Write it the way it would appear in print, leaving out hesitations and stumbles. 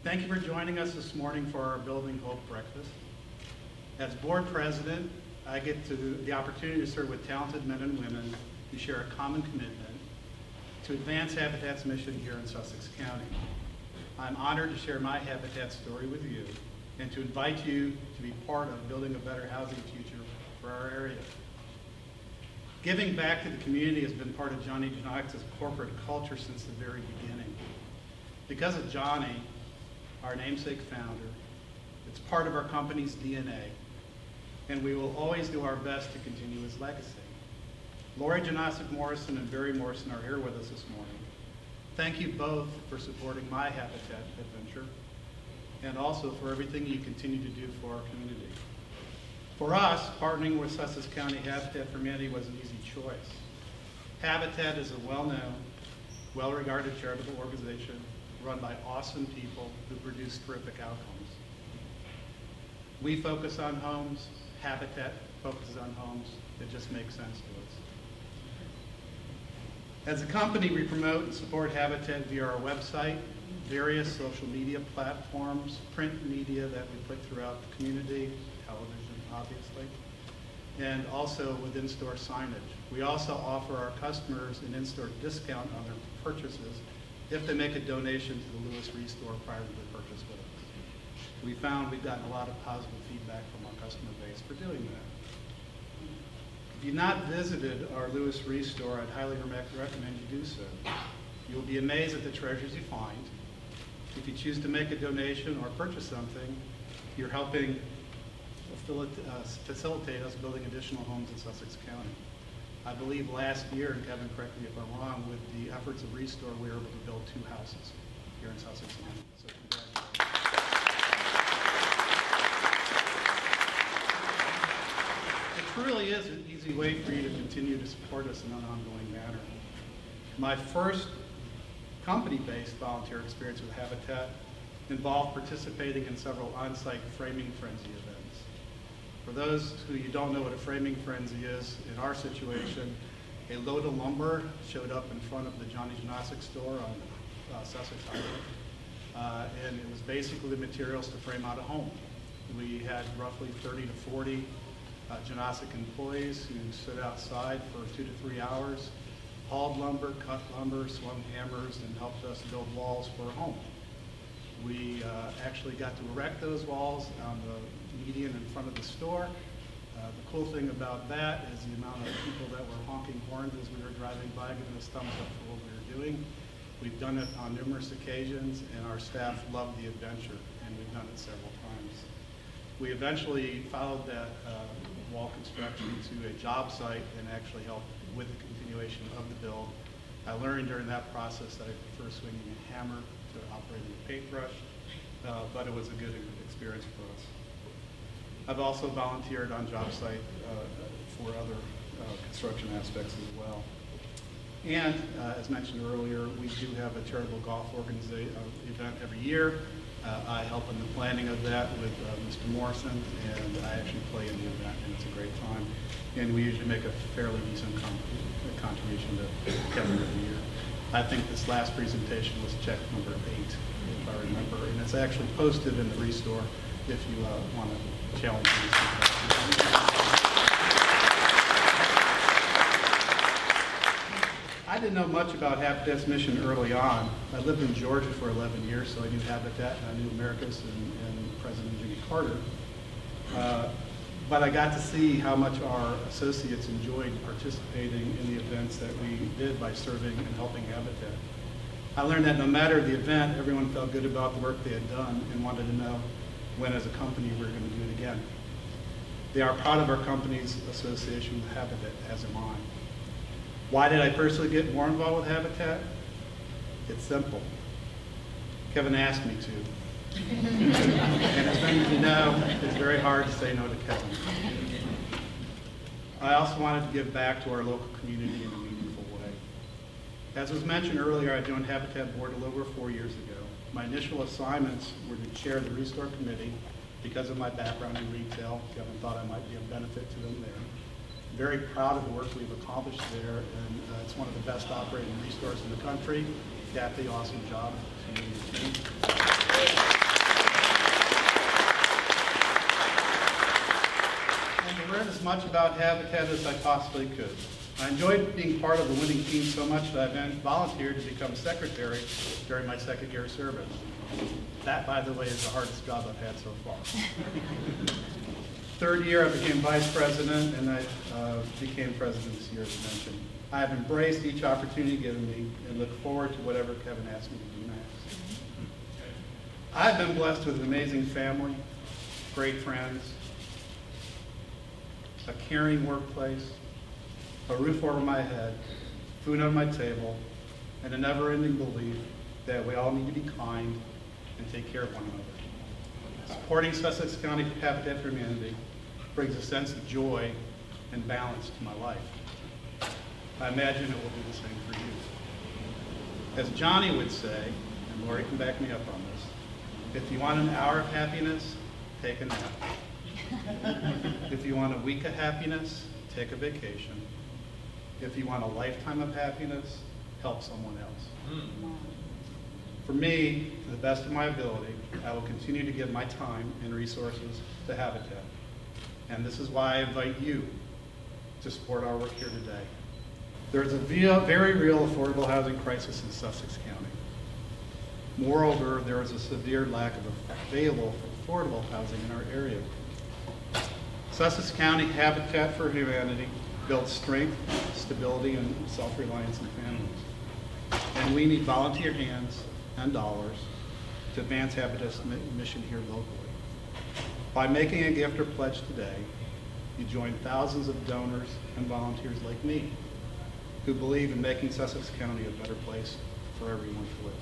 Thank you for joining us this morning for our Building Hope Breakfast. As board president, I get the opportunity to serve with talented men and women who share a common commitment to advance Habitat's mission here in Sussex County. I'm honored to share my Habitat story with you and to invite you to be part of building a better housing future for our area. Giving back to the community has been part of Johnny Janox's corporate culture since the very beginning. Because of Johnny, our namesake founder, it's part of our company's DNA, and we will always do our best to continue his legacy. Lori Janox Morrison and Barry Morrison are here with us this morning. Thank you both for supporting my Habitat adventure and also for everything you continue to do for our community. For us, partnering with Sussex County Habitat for Humanity was an easy choice. Habitat is a well-known, well-regarded charitable organization run by awesome people who produce terrific outcomes. We focus on homes, Habitat focuses on homes. It just makes sense to us. As a company, we promote and support Habitat via our website, various social media platforms, print media that we put throughout the community, television, obviously, and also with in-store signage. We also offer our customers an in-store discount on their purchases if they make a donation to the Lewis Restore prior to their purchase with us. We found we've gotten a lot of positive feedback from our customer base for doing that. If you've not visited our Lewis Restore, I'd highly recommend you do so. You'll be amazed at the treasures you find. If you choose to make a donation or purchase something, you're helping facilitate us building additional homes in Sussex County. I believe last year, and Kevin, correct me if I'm wrong, with the efforts of Restore, we were able to build 2 houses here in Sussex County. So congratulations. It truly is an easy way for you to continue to support us in an ongoing manner. My first company-based volunteer experience with Habitat involved participating in several on-site framing frenzy events. For those who you don't know what a framing frenzy is, in our situation, a load of lumber showed up in front of the Johnny Janox store on Sussex Highway, and it was basically the materials to frame out a home. We had roughly 30 to 40 Janox employees who stood outside for 2 to 3 hours, hauled lumber, cut lumber, swung hammers, and helped us build walls for a home. We actually got to erect those walls on the median in front of the store. The cool thing about that is the amount of people that were honking horns as we were driving by, giving us thumbs up for what we were doing. We've done it on numerous occasions, and our staff loved the adventure, and we've done it several times. We eventually followed that wall construction to a job site and actually helped with the continuation of the build. I learned during that process that I prefer swinging a hammer to operating a paintbrush, but it was a good experience for us. I've also volunteered on job site for other construction aspects as well. And as mentioned earlier, we do have a charitable golf event every year. I help in the planning of that with Mr. Morrison, and I actually play in the event, and it's a great time. And we usually make a fairly decent contribution to Kevin every year. I think this last presentation was check number 8, if I remember, and it's actually posted in the Restore if you want to challenge me. I didn't know much about Habitat's mission early on. I lived in Georgia for 11 years, so I knew Habitat, and I knew Americus and President Jimmy Carter. But I got to see how much our associates enjoyed participating in the events that we did by serving and helping Habitat. I learned that no matter the event, everyone felt good about the work they had done and wanted to know when as a company we were going to do it again. They are proud of our company's association with Habitat, as am I. Why did I personally get more involved with Habitat? It's simple. Kevin asked me to. And as many of you know, it's very hard to say no to Kevin. I also wanted to give back to our local community in a meaningful way. As was mentioned earlier, I joined Habitat Board a little over 4 years ago. My initial assignments were to chair the Restore Committee because of my background in retail. Kevin thought I might be of benefit to them there. Very proud of the work we've accomplished there, and it's one of the best operating restores in the country. Kathy, awesome job. I learned as much about Habitat as I possibly could. I enjoyed being part of the winning team so much that I then volunteered to become secretary during my second year of service. That, by the way, is the hardest job I've had so far. Third year, I became vice president, and I became president this year, as mentioned. I have embraced each opportunity given me and look forward to whatever Kevin asks me to do next. I've been blessed with an amazing family, great friends, a caring workplace, a roof over my head, food on my table, and a never-ending belief that we all need to be kind and take care of one another. Supporting Sussex County Habitat for Humanity brings a sense of joy and balance to my life. I imagine it will do the same for you. As Johnny would say, and Lori can back me up on this, if you want an hour of happiness, take a nap. If you want a week of happiness, take a vacation. If you want a lifetime of happiness, help someone else. For me, to the best of my ability, I will continue to give my time and resources to Habitat. And this is why I invite you to support our work here today. There's a very real affordable housing crisis in Sussex County. Moreover, there is a severe lack of available affordable housing in our area. Sussex County Habitat for Humanity builds strength, stability, and self-reliance in families. And we need volunteer hands and dollars to advance Habitat's mission here locally. By making a gift or pledge today, you join thousands of donors and volunteers like me who believe in making Sussex County a better place for everyone to live.